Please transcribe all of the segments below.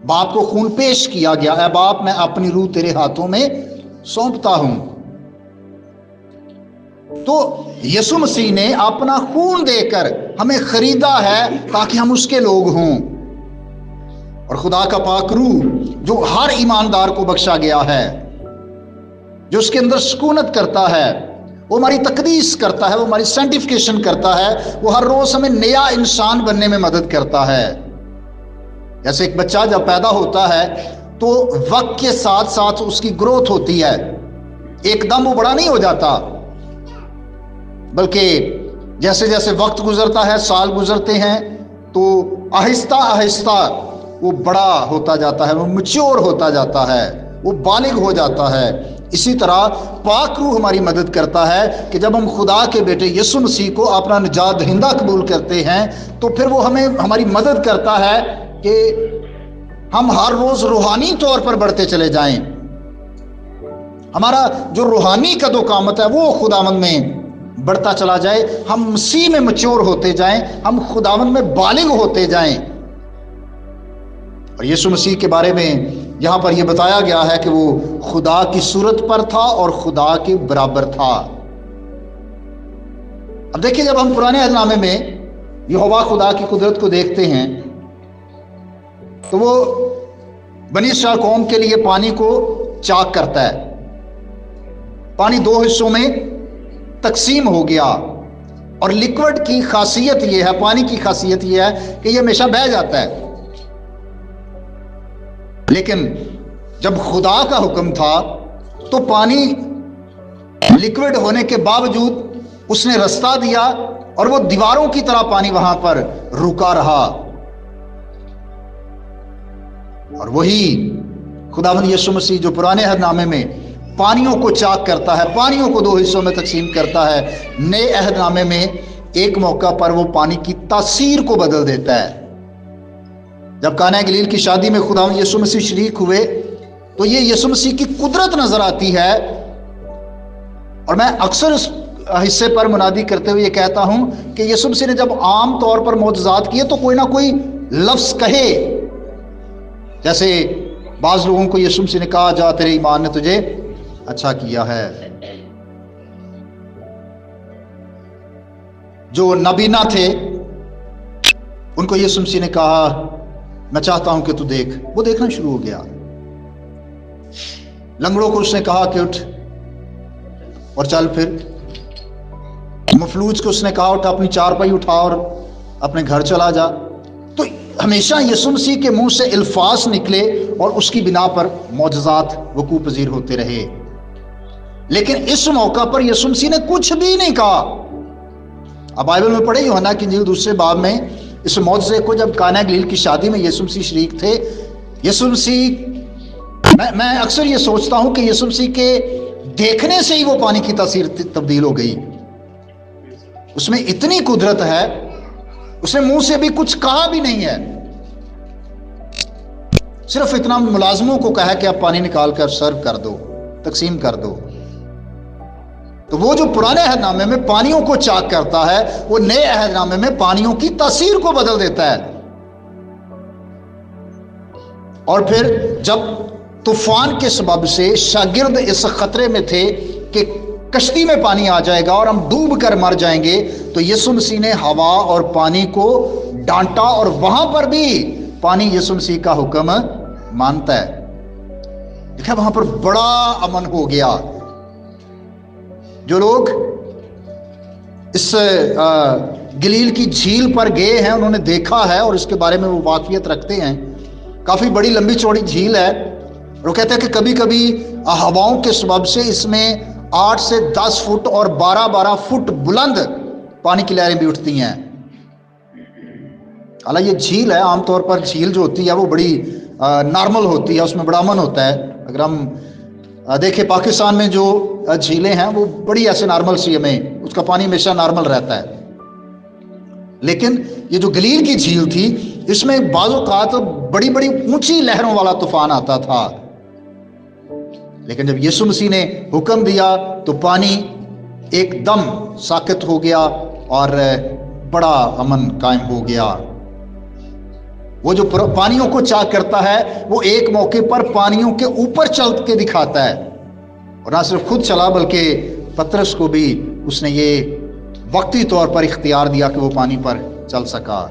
باپ کو خون پیش کیا گیا، اے باپ میں اپنی روح تیرے ہاتھوں میں سونپتا ہوں۔ تو یسوع مسیح نے اپنا خون دے کر ہمیں خریدا ہے تاکہ ہم اس کے لوگ ہوں، اور خدا کا پاک روح جو ہر ایماندار کو بخشا گیا ہے، جو اس کے اندر سکونت کرتا ہے، وہ ہماری تقدیس کرتا ہے، وہ ہماری سینٹیفیکیشن کرتا ہے، وہ ہر روز ہمیں نیا انسان بننے میں مدد کرتا ہے۔ جیسے ایک بچہ جب پیدا ہوتا ہے تو وقت کے ساتھ ساتھ اس کی گروتھ ہوتی ہے، ایک دم وہ بڑا نہیں ہو جاتا، بلکہ جیسے جیسے وقت گزرتا ہے، سال گزرتے ہیں، تو آہستہ آہستہ وہ بڑا ہوتا جاتا ہے، وہ میچور ہوتا جاتا ہے، وہ بالغ ہو جاتا ہے۔ اسی طرح پاک روح ہماری مدد کرتا ہے کہ جب ہم خدا کے بیٹے یسوع مسیح کو اپنا نجات دہندہ قبول کرتے ہیں تو پھر وہ ہماری مدد کرتا ہے کہ ہم ہر روز روحانی طور پر بڑھتے چلے جائیں، ہمارا جو روحانی قد و قامت ہے وہ خداوند میں بڑھتا چلا جائے، ہم مسیح میں مچور ہوتے جائیں، ہم خداوند میں بالغ ہوتے جائیں۔ اور یسوع مسیح کے بارے میں یہاں پر یہ بتایا گیا ہے کہ وہ خدا کی صورت پر تھا اور خدا کے برابر تھا۔ اب دیکھیں، جب ہم پرانے عہد نامے میں یہوہ خدا کی قدرت کو دیکھتے ہیں تو وہ بنی اسرائیل قوم کے لیے پانی کو چاک کرتا ہے، پانی دو حصوں میں تقسیم ہو گیا، اور لیکوڈ کی خاصیت یہ ہے، پانی کی خاصیت یہ ہے کہ یہ ہمیشہ بہہ جاتا ہے، لیکن جب خدا کا حکم تھا تو پانی لیکوڈ ہونے کے باوجود اس نے رستہ دیا اور وہ دیواروں کی طرح پانی وہاں پر رکا رہا۔ اور وہی خداوند یسوع مسیح جو پرانے عہد نامے میں پانیوں کو چاک کرتا ہے، پانیوں کو دو حصوں میں تقسیم کرتا ہے، نئے عہد نامے میں ایک موقع پر وہ پانی کی تاثیر کو بدل دیتا ہے۔ جب قانا گلیل کی شادی میں خداوند یسوع مسیح شریک ہوئے تو یہ یسوع مسیح کی قدرت نظر آتی ہے، اور میں اکثر اس حصے پر منادی کرتے ہوئے یہ کہتا ہوں کہ یسوع مسیح نے جب عام طور پر معجزات کیے تو کوئی نہ کوئی لفظ کہے، جیسے بعض لوگوں کو یسوع مسیح نے کہا جا تیرے ایمان نے تجھے اچھا کیا ہے۔ جو نابینا تھے ان کو یسوع مسیح نے کہا میں چاہتا ہوں کہ تو دیکھ، وہ دیکھنا شروع ہو گیا۔ لنگڑوں کو اس نے کہا کہ اٹھ اور چل پھر، مفلوج کو اس نے کہا اٹھ اپنی چارپائی اٹھا اور اپنے گھر چلا جا۔ تو ہمیشہ یسوع مسیح کے منہ سے الفاظ نکلے اور اس کی بنا پر معجزات وقوع پذیر ہوتے رہے، لیکن اس موقع پر یسوع مسیح نے کچھ بھی نہیں کہا۔ اب بائبل میں پڑھے یوحنا کی انجیل دوسرے باب میں اس معجزے کو، جب قانا گلیل کی شادی میں یسوع مسیح شریک تھے، یسوع مسیح، میں اکثر یہ سوچتا ہوں کہ یسوع مسیح کے دیکھنے سے ہی وہ پانی کی تاثیر تبدیل ہو گئی۔ اس میں اتنی قدرت ہے، اس نے منہ سے بھی کچھ کہا بھی نہیں ہے، صرف اتنا ملازموں کو کہا کہ آپ پانی نکال کر سرو کر دو، تقسیم کر دو۔ تو وہ جو پرانے عہد نامے میں پانیوں کو چاک کرتا ہے، وہ نئے عہد نامے میں پانیوں کی تاثیر کو بدل دیتا ہے۔ اور پھر جب طوفان کے سبب سے شاگرد اس خطرے میں تھے کہ کشتی میں پانی آ جائے گا اور ہم ڈوب کر مر جائیں گے، تو یسوع مسیح نے ہوا اور پانی کو ڈانٹا، اور وہاں پر بھی پانی یسوع مسیح کا حکم مانتا ہے۔ دیکھا، وہاں پر بڑا امن ہو گیا۔ جو لوگ اس گلیل کی جھیل پر گئے ہیں انہوں نے دیکھا ہے اور اس کے بارے میں وہ واقفیت رکھتے ہیں۔ کافی بڑی لمبی چوڑی جھیل ہے، وہ کہتے ہیں کہ کبھی کبھی ہواؤں کے سبب سے اس میں 8 سے 10 فٹ اور 12 فٹ بلند پانی کی لہریں بھی اٹھتی ہیں۔ حالانکہ یہ جھیل ہے، عام طور پر جھیل جو ہوتی ہے وہ بڑی نارمل ہوتی ہے، اس میں بڑا امن ہوتا ہے۔ اگر ہم دیکھیں پاکستان میں جو جھیلیں ہیں وہ بڑی ایسے نارمل سی، ہمیں اس کا پانی ہمیشہ نارمل رہتا ہے، لیکن یہ جو گلیل کی جھیل تھی اس میں بعض اوقات بڑی بڑی اونچی لہروں والا طوفان آتا تھا، لیکن جب یسوع مسیح نے حکم دیا تو پانی ایک دم ساکت ہو گیا اور بڑا امن قائم ہو گیا۔ وہ جو پانیوں کو چاک کرتا ہے وہ ایک موقع پر پانیوں کے اوپر چل کے دکھاتا ہے، اور نہ صرف خود چلا بلکہ پترس کو بھی اس نے یہ وقتی طور پر اختیار دیا کہ وہ پانی پر چل سکا۔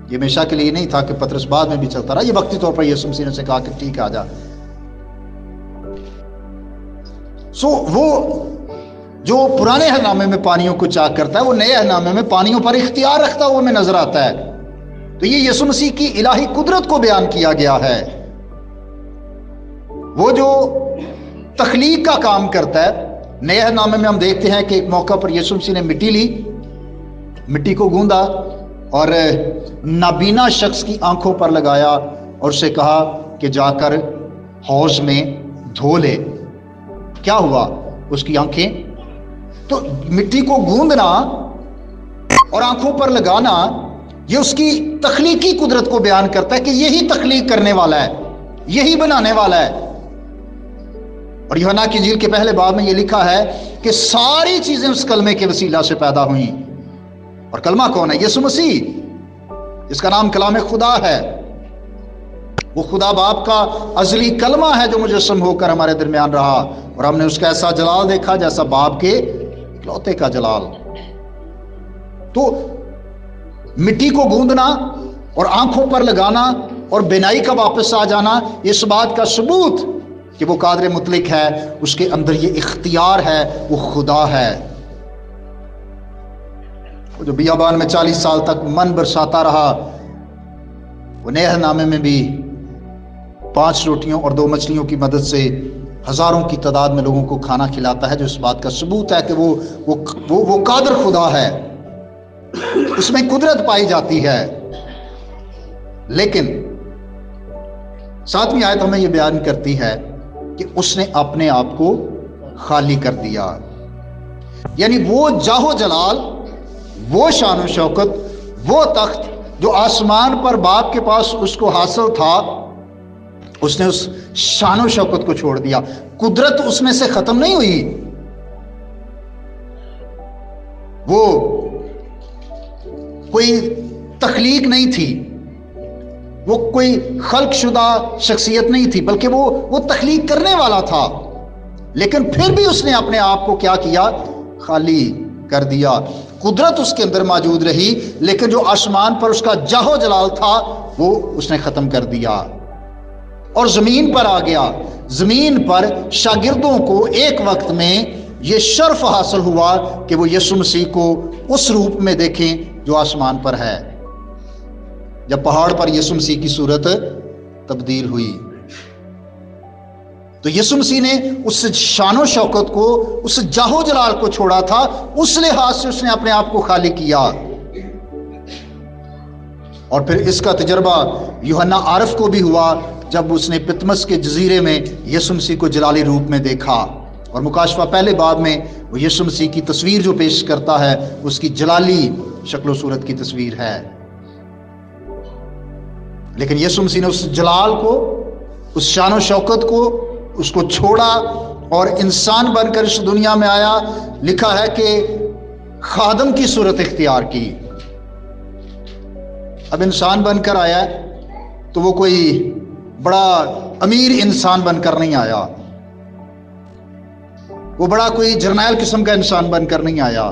یہ ہمیشہ کے لیے نہیں تھا کہ پترس بعد میں بھی چلتا رہا، یہ وقتی طور پر یسوع مسیح نے سے کہا کہ ٹھیک ہے آ جا۔ وہ جو پرانے عہد نامے میں پانیوں کو چاک کرتا ہے وہ نئے عہد نامے میں پانیوں پر اختیار رکھتا ہوا ہمیں نظر آتا ہے۔ تو یہ یسوع مسیح کی الہی قدرت کو بیان کیا گیا ہے، وہ جو تخلیق کا کام کرتا ہے۔ نئے عہد نامے میں ہم دیکھتے ہیں کہ ایک موقع پر یسوع مسیح نے مٹی لی، مٹی کو گوندا اور نابینا شخص کی آنکھوں پر لگایا اور اسے کہا کہ جا کر حوض میں دھو لے۔ کیا ہوا؟ اس کی آنکھیں، تو مٹی کو گوندنا اور آنکھوں پر لگانا یہ اس کی تخلیقی قدرت کو بیان کرتا ہے کہ یہی تخلیق کرنے والا ہے، یہی بنانے والا ہے۔ اور یوحنا کی انجیل کے پہلے باب میں یہ لکھا ہے کہ ساری چیزیں اس کلمے کے وسیلہ سے پیدا ہوئیں، اور کلمہ کون ہے؟ یسوع مسیح، جس کا نام کلام خدا ہے۔ وہ خدا باپ کا ازلی کلمہ ہے جو مجسم ہو کر ہمارے درمیان رہا، اور ہم نے اس کا ایسا جلال دیکھا جیسا باپ کے اکلوتے کا جلال۔ تو مٹی کو گوندنا اور آنکھوں پر لگانا اور بینائی کا واپس آ جانا، اس بات کا ثبوت کہ وہ قادر مطلق ہے، اس کے اندر یہ اختیار ہے، وہ خدا ہے۔ وہ جو بیابان میں 40 سال تک من برساتا رہا، وہ نئے عہد نامے میں بھی 5 روٹیوں اور 2 مچھلیوں کی مدد سے ہزاروں کی تعداد میں لوگوں کو کھانا کھلاتا ہے، جو اس بات کا ثبوت ہے کہ وہ قادر خدا ہے، اس میں قدرت پائی جاتی ہے۔ لیکن 7ویں آیت ہمیں یہ بیان کرتی ہے کہ اس نے اپنے آپ کو خالی کر دیا، یعنی وہ جاہ و جلال، وہ شان و شوکت، وہ تخت جو آسمان پر باپ کے پاس اس کو حاصل تھا، اس نے اس شان و شوکت کو چھوڑ دیا۔ قدرت اس میں سے ختم نہیں ہوئی، وہ کوئی تخلیق نہیں تھی، وہ کوئی خلق شدہ شخصیت نہیں تھی، بلکہ وہ تخلیق کرنے والا تھا، لیکن پھر بھی اس نے اپنے آپ کو کیا کیا؟ خالی کر دیا۔ قدرت اس کے اندر موجود رہی، لیکن جو آسمان پر اس کا جاہ و جلال تھا وہ اس نے ختم کر دیا، اور زمین پر آ گیا۔ زمین پر شاگردوں کو ایک وقت میں یہ شرف حاصل ہوا کہ وہ یسوع مسیح کو اس روپ میں دیکھیں جو آسمان پر ہے، جب پہاڑ پر یسوع مسیح کی صورت تبدیل ہوئی۔ تو یسوع مسیح نے اس شان و شوکت کو، اس جاہ و جلال کو چھوڑا تھا، اس لحاظ سے اس نے اپنے آپ کو خالی کیا۔ اور پھر اس کا تجربہ یوحنا عارف کو بھی ہوا جب اس نے پتمس کے جزیرے میں یسوع مسیح کو جلالی روپ میں دیکھا، اور مکاشفہ پہلے باب میں وہ یسوع مسیح کی تصویر جو پیش کرتا ہے اس کی جلالی شکل و صورت کی تصویر ہے۔ لیکن یسوع مسیح نے اس جلال کو، اس شان و شوکت کو، اس کو چھوڑا اور انسان بن کر اس دنیا میں آیا۔ لکھا ہے کہ خادم کی صورت اختیار کی۔ اب انسان بن کر آیا ہے تو وہ کوئی بڑا امیر انسان بن کر نہیں آیا، وہ بڑا کوئی جرنیل قسم کا انسان بن کر نہیں آیا،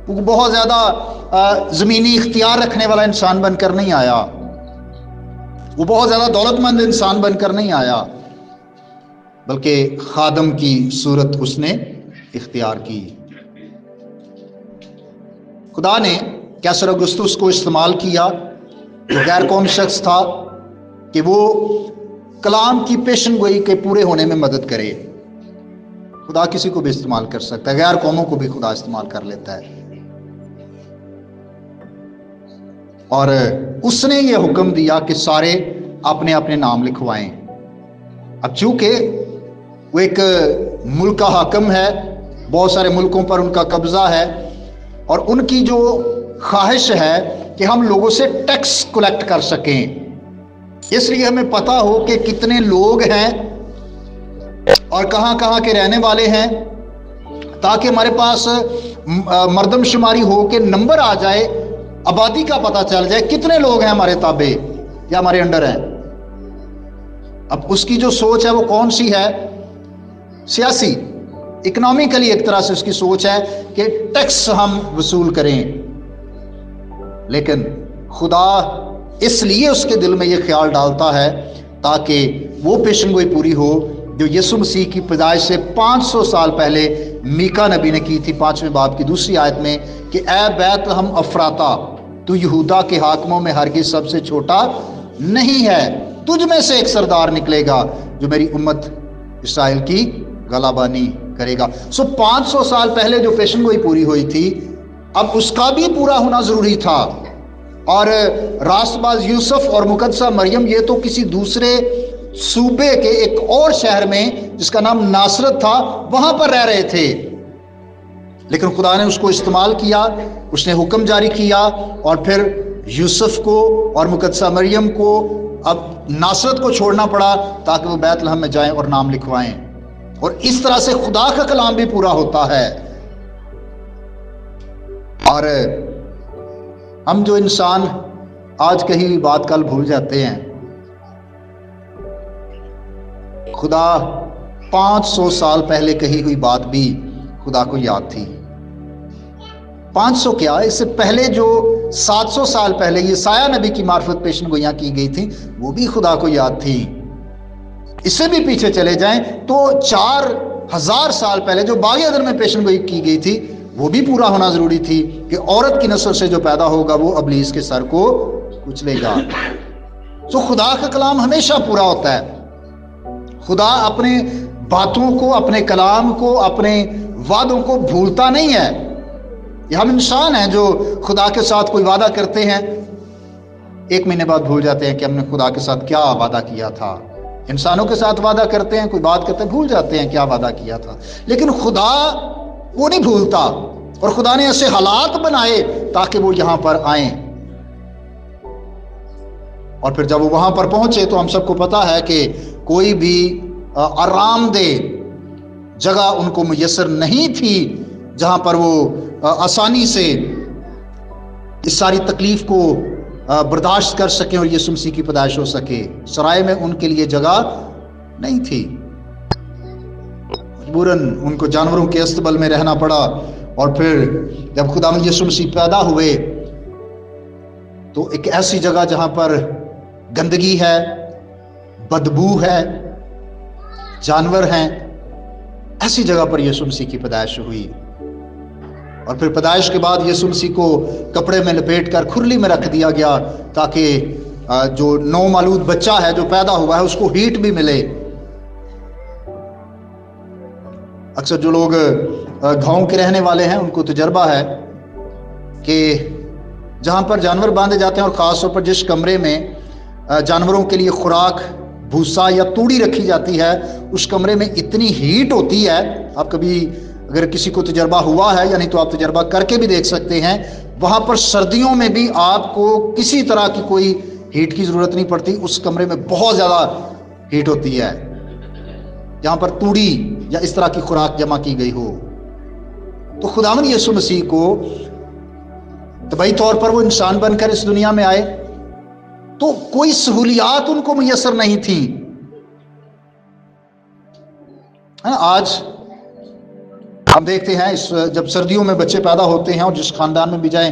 وہ بہت زیادہ زمینی اختیار رکھنے والا انسان بن کر نہیں آیا، وہ بہت زیادہ دولت مند انسان بن کر نہیں آیا، بلکہ خادم کی صورت اس نے اختیار کی۔ خدا نے کیسر اگستس کو استعمال کیا، جو غیر قوم شخص تھا، کہ وہ کلام کی پیشن گوئی کے پورے ہونے میں مدد کرے۔ خدا کسی کو بھی استعمال کر سکتا ہے، غیر قوموں کو بھی خدا استعمال کر لیتا ہے۔ اور اس نے یہ حکم دیا کہ سارے اپنے اپنے نام لکھوائیں۔ اب چونکہ وہ ایک ملک کا حاکم ہے، بہت سارے ملکوں پر ان کا قبضہ ہے، اور ان کی جو خواہش ہے کہ ہم لوگوں سے ٹیکس کلیکٹ کر سکیں، اس لیے ہمیں پتہ ہو کہ کتنے لوگ ہیں اور کہاں کہاں کے رہنے والے ہیں، تاکہ ہمارے پاس مردم شماری ہو کے نمبر آ جائے آبادی کا پتہ چل جائے کتنے لوگ ہیں ہمارے تابع یا ہمارے انڈر ہیں. اب اس کی جو سوچ ہے وہ کون سی ہے؟ سیاسی، اکنامکلی ایک طرح سے اس کی سوچ ہے کہ ٹیکس ہم وصول کریں. لیکن خدا اس لیے اس کے دل میں یہ خیال ڈالتا ہے تاکہ وہ پیشن گوئی پوری ہو جو یسوع مسیح کی پیدائش سے 500 سال پہلے میکا نبی نے کی تھی 5ویں باب کی 2 آیت میں کہ اے بیت لحم افراتا، تو یہودا کے حاکموں میں ہرگز سب سے چھوٹا نہیں ہے، تجھ میں سے ایک سردار نکلے گا جو میری امت اسرائیل کی غلبانی کرے گا. 500 سال پہلے جو پیشن گوئی پوری ہوئی تھی اب اس کا بھی پورا ہونا ضروری تھا. اور راست باز یوسف اور مقدسہ مریم یہ تو کسی دوسرے صوبے کے ایک اور شہر میں جس کا نام ناصرت تھا وہاں پر رہ رہے تھے، لیکن خدا نے اس کو استعمال کیا، اس نے حکم جاری کیا اور پھر یوسف کو اور مقدسہ مریم کو اب ناصرت کو چھوڑنا پڑا تاکہ وہ بیت لحم میں جائیں اور نام لکھوائیں. اور اس طرح سے خدا کا کلام بھی پورا ہوتا ہے. اور ہم جو انسان آج کہی ہوئی بات کل بھول جاتے ہیں، خدا 500 سال پہلے کہی ہوئی بات بھی خدا کو یاد تھی. 500 کیا، اس سے پہلے جو 700 سال پہلے یہ سایہ نبی کی معرفت پیشن گوئیاں کی گئی تھی وہ بھی خدا کو یاد تھی. اس سے بھی پیچھے چلے جائیں تو 4000 سال پہلے جو باغ عدن میں پیشن گوئی کی گئی تھی وہ بھی پورا ہونا ضروری تھی کہ عورت کی نسل سے جو پیدا ہوگا وہ ابلیس کے سر کو کچلے گا. تو خدا کا کلام ہمیشہ پورا ہوتا ہے. خدا اپنے باتوں کو، اپنے کلام کو، اپنے وعدوں کو بھولتا نہیں ہے. یہ ہم انسان ہیں جو خدا کے ساتھ کوئی وعدہ کرتے ہیں، 1 مہینے بعد بھول جاتے ہیں کہ ہم نے خدا کے ساتھ کیا وعدہ کیا تھا. انسانوں کے ساتھ وعدہ کرتے ہیں، کوئی بات کرتے ہیں، بھول جاتے ہیں کیا وعدہ کیا تھا. لیکن خدا وہ نہیں بھولتا، اور خدا نے ایسے حالات بنائے تاکہ وہ یہاں پر آئیں. اور پھر جب وہ وہاں پر پہنچے تو ہم سب کو پتا ہے کہ کوئی بھی آرام دہ جگہ ان کو میسر نہیں تھی جہاں پر وہ آسانی سے اس ساری تکلیف کو برداشت کر سکیں اور یسوع مسیح کی پیدائش ہو سکے. سرائے میں ان کے لیے جگہ نہیں تھی، مجبوراً ان کو جانوروں کے استبل میں رہنا پڑا. اور پھر جب خداوند یسوع مسیح پیدا ہوئے تو ایک ایسی جگہ جہاں پر گندگی ہے، بدبو ہے، جانور ہیں، ایسی جگہ پر یسوع مسیح کی پیدائش ہوئی. اور پھر پیدائش کے بعد یسوع مسیح کو کپڑے میں لپیٹ کر کھرلی میں رکھ دیا گیا تاکہ جو نو مولود بچہ ہے جو پیدا ہوا ہے اس کو ہیٹ بھی ملے. اکثر جو لوگ گاؤں کے رہنے والے ہیں ان کو تجربہ ہے کہ جہاں پر جانور باندھے جاتے ہیں اور خاص طور پر جس کمرے میں جانوروں کے لیے خوراک، بھوسا یا توڑی رکھی جاتی ہے اس کمرے میں اتنی ہیٹ ہوتی ہے. آپ کبھی اگر کسی کو تجربہ ہوا ہے یا نہیں تو آپ تجربہ کر کے بھی دیکھ سکتے ہیں. وہاں پر سردیوں میں بھی آپ کو کسی طرح کی کوئی ہیٹ کی ضرورت نہیں پڑتی، اس کمرے میں بہت زیادہ ہیٹ ہوتی ہے جہاں پر توڑی یا اس طرح کی خوراک جمع کی گئی ہو. تو خداوند یسوع مسیح کو طبعی طور پر وہ انسان بن کر اس دنیا میں آئے تو کوئی سہولیات ان کو میسر نہیں تھی. آج ہم دیکھتے ہیں جب سردیوں میں بچے پیدا ہوتے ہیں اور جس خاندان میں بھی جائیں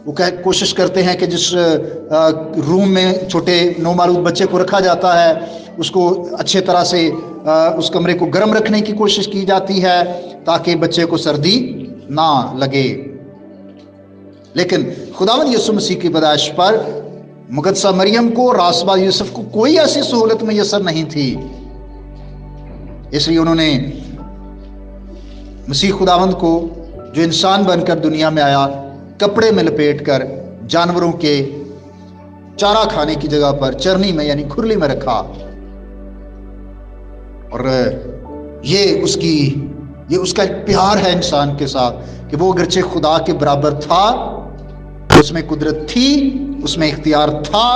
وہ کوشش کرتے ہیں کہ جس روم میں چھوٹے نومولود بچے کو رکھا جاتا ہے اس کو اچھے طرح سے اس کمرے کو گرم رکھنے کی کوشش کی جاتی ہے تاکہ بچے کو سردی نہ لگے. لیکن خداوند یسوع مسیح کی پیدائش پر مقدسہ مریم کو، راسبا یوسف کو کوئی ایسی سہولت میسر نہیں تھی. اس لیے انہوں نے مسیح خداوند کو جو انسان بن کر دنیا میں آیا کپڑے میں لپیٹ کر جانوروں کے چارہ کھانے کی جگہ پر چرنی میں یعنی کھرلی میں رکھا. اور یہ اس کا ایک پیار ہے انسان کے ساتھ کہ وہ اگرچہ خدا کے برابر تھا، اس میں قدرت تھی، اس میں اختیار تھا،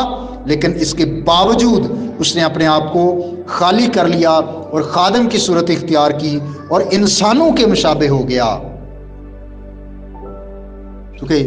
لیکن اس کے باوجود اس نے اپنے آپ کو خالی کر لیا اور خادم کی صورت اختیار کی اور انسانوں کے مشابہ ہو گیا. کیونکہ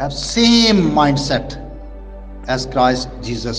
Have same mindset as Christ Jesus।